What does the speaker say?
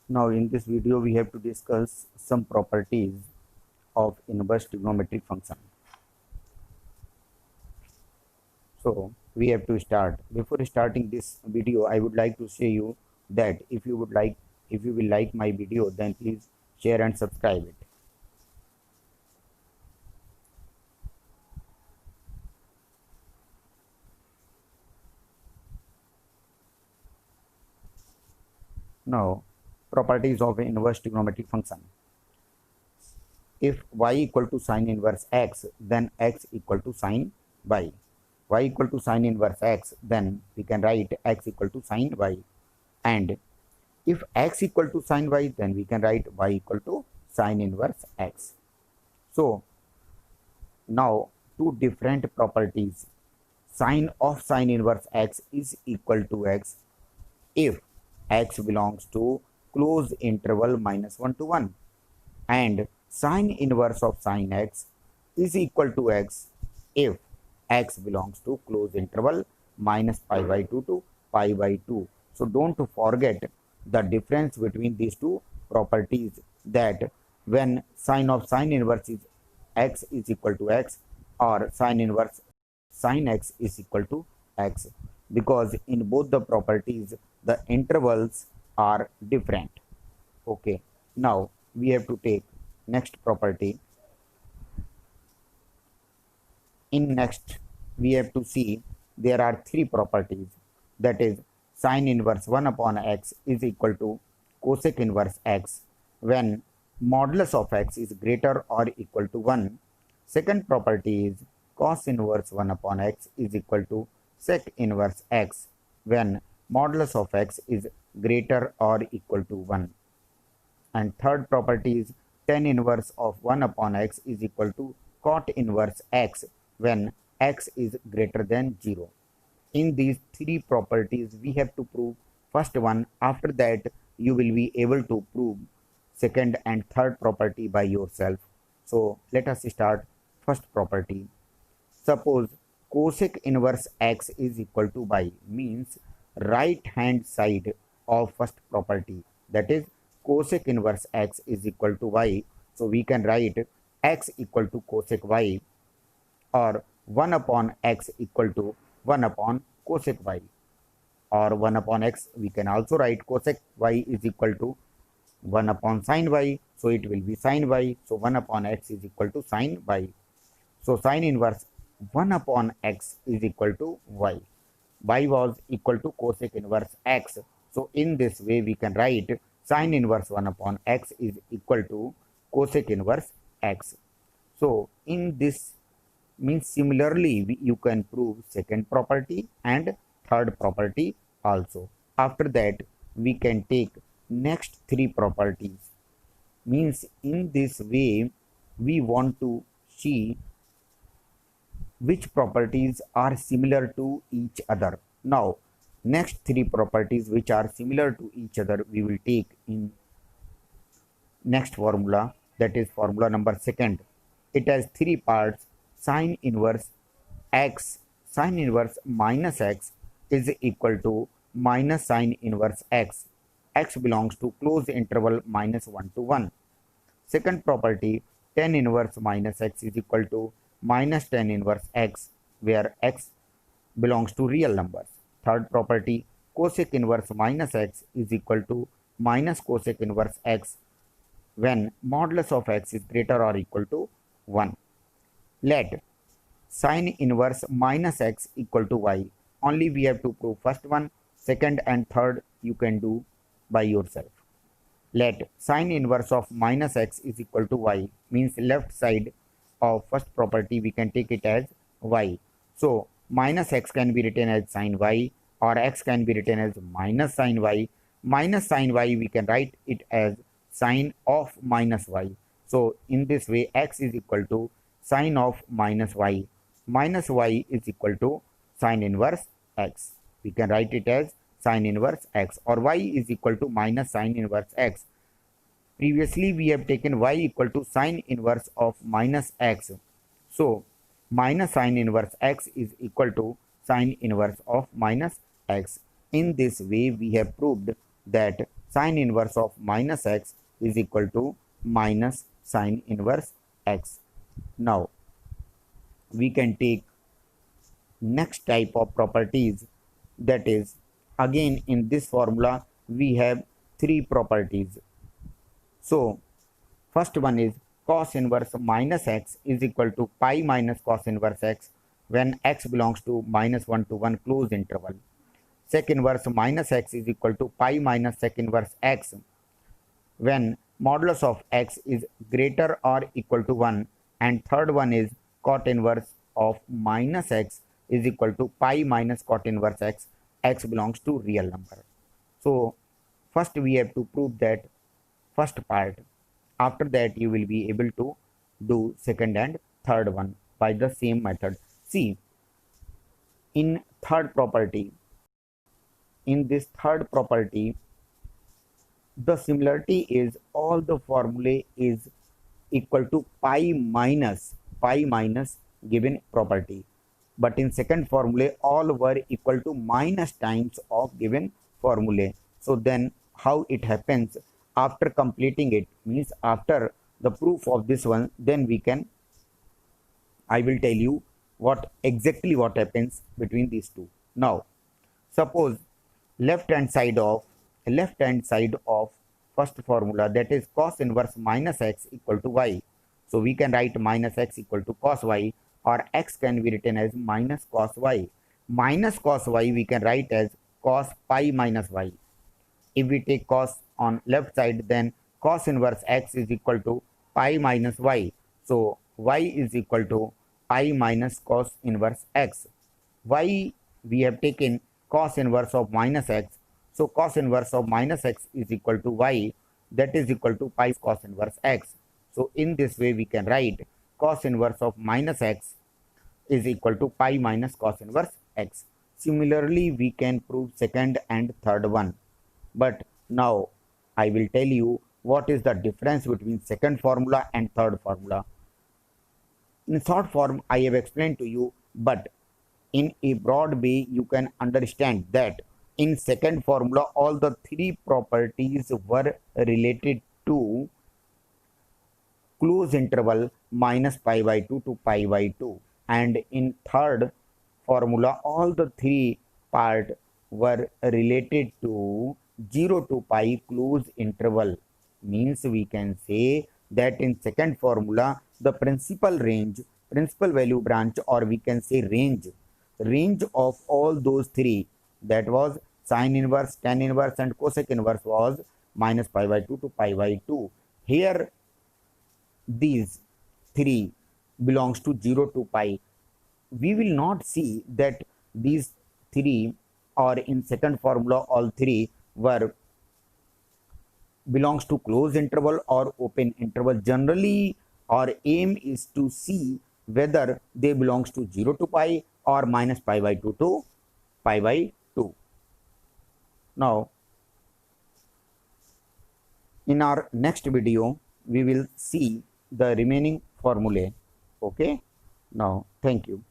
Now in this video we have to discuss some properties of inverse trigonometric function. So we have to start. Before starting this video, I would like to say you that if you will like my video, then please share and subscribe it. Now properties of inverse trigonometric function. If y equal to sine inverse x, then x equal to sine y. Y equal to sine inverse x, then we can write x equal to sine y. And if x equal to sine y, then we can write y equal to sine inverse x. So now two different properties. Sine of sine inverse x is equal to x if x belongs to closed interval minus 1 to 1, and sine inverse of sine x is equal to x if x belongs to closed interval minus pi by 2 to pi by 2. So don't forget the difference between these two properties, that when sine of sine inverse is x is equal to x, or sine inverse sine x is equal to x, because in both the properties the intervals are different. Okay, now we have to take next property. In next we have to see there are three properties, that is sine inverse 1 upon x is equal to cosec inverse x when modulus of x is greater or equal to 1. Second property is cos inverse 1 upon x is equal to sec inverse x when modulus of x is greater or equal to 1. And third property is tan inverse of 1 upon x is equal to cot inverse x when x is greater than 0. In these three properties we have to prove first one. After that you will be able to prove second and third property by yourself. So let us start first property. Suppose cosec inverse x is equal to y, means right hand side of first property, that is cosec inverse x is equal to y. So we can write x equal to cosec y, or 1 upon x equal to 1 upon cosec y, or 1 upon x we can also write cosec y is equal to 1 upon sine y, so it will be sine y. So 1 upon x is equal to sine y. So sine inverse 1 upon x is equal to y. Y was equal to cosec inverse x. So in this way we can write sine inverse 1 upon x is equal to cosec inverse x. So in this means similarly you can prove second property and third property also. After that we can take next three properties. Means in this way we want to see which properties are similar to each other. Now next three properties which are similar to each other we will take in next formula, that is formula number second. It has three parts. Sine inverse x, sine inverse minus x is equal to minus sine inverse x. X belongs to closed interval minus 1 to 1. Second property, tan inverse minus x is equal to minus tan inverse x, where x belongs to real numbers. Third property, cosec inverse minus x is equal to minus cosec inverse x when modulus of x is greater or equal to 1. Let sine inverse minus x equal to y. Only we have to prove first one, second and third you can do by yourself. Let sine inverse of minus x is equal to y, means left side of first property we can take it as y. So minus x can be written as sine y, or x can be written as minus sine y. Minus sine y we can write it as sine of minus y. So in this way x is equal to sine of minus y. Minus y is equal to sine inverse x. We can write it as sine inverse x, or y is equal to minus sine inverse x. Previously we have taken y equal to sine inverse of minus x. So minus sine inverse x is equal to sine inverse of minus x. In this way we have proved that sine inverse of minus x is equal to minus sine inverse x. Now we can take next type of properties, that is, again in this formula we have three properties. So first one is cos inverse minus x is equal to pi minus cos inverse x when x belongs to minus 1 to 1 closed interval. Sec inverse minus x is equal to pi minus sec inverse x when modulus of x is greater or equal to 1, and third one is cot inverse of minus x is equal to pi minus cot inverse x, x belongs to real number. So first we have to prove that first part. After that you will be able to do second and third one by the same method. See, in this third property, the similarity is all the formulae is equal to pi minus given property. But in second formula, all were equal to minus times of given formula. So then how it happens after completing it, means after the proof of this one, then we can, I will tell you what exactly what happens between these two. Now suppose left hand side of first formula, that is cos inverse minus x equal to y. So we can write minus x equal to cos y, or x can be written as minus cos y. Minus cos y we can write as cos pi minus y. If we take cos on left side, then cos inverse x is equal to pi minus y. So y is equal to pi minus cos inverse x. Y we have taken cos inverse of minus x. So cos inverse of minus x is equal to y, that is equal to pi cos inverse x. So in this way we can write cos inverse of minus x is equal to pi minus cos inverse x. Similarly we can prove second and third one. But now I will tell you what is the difference between second formula and third formula. In short form I have explained to you, but in a broad way you can understand that in second formula all the three properties were related to closed interval minus pi by 2 to pi by 2, and in third formula all the three part were related to 0 to pi closed interval. Means we can say that in second formula the principal value branch, or we can say range of all those three, that was sine inverse, tan inverse and cosec inverse, was minus pi by 2 to pi by 2. Here these three belongs to 0 to pi. We will not see that these three, or in second formula all three were belongs to closed interval or open interval. Generally our aim is to see whether they belongs to 0 to pi or minus pi by 2 to pi by 2. Now in our next video we will see the remaining formulae. Okay, now thank you.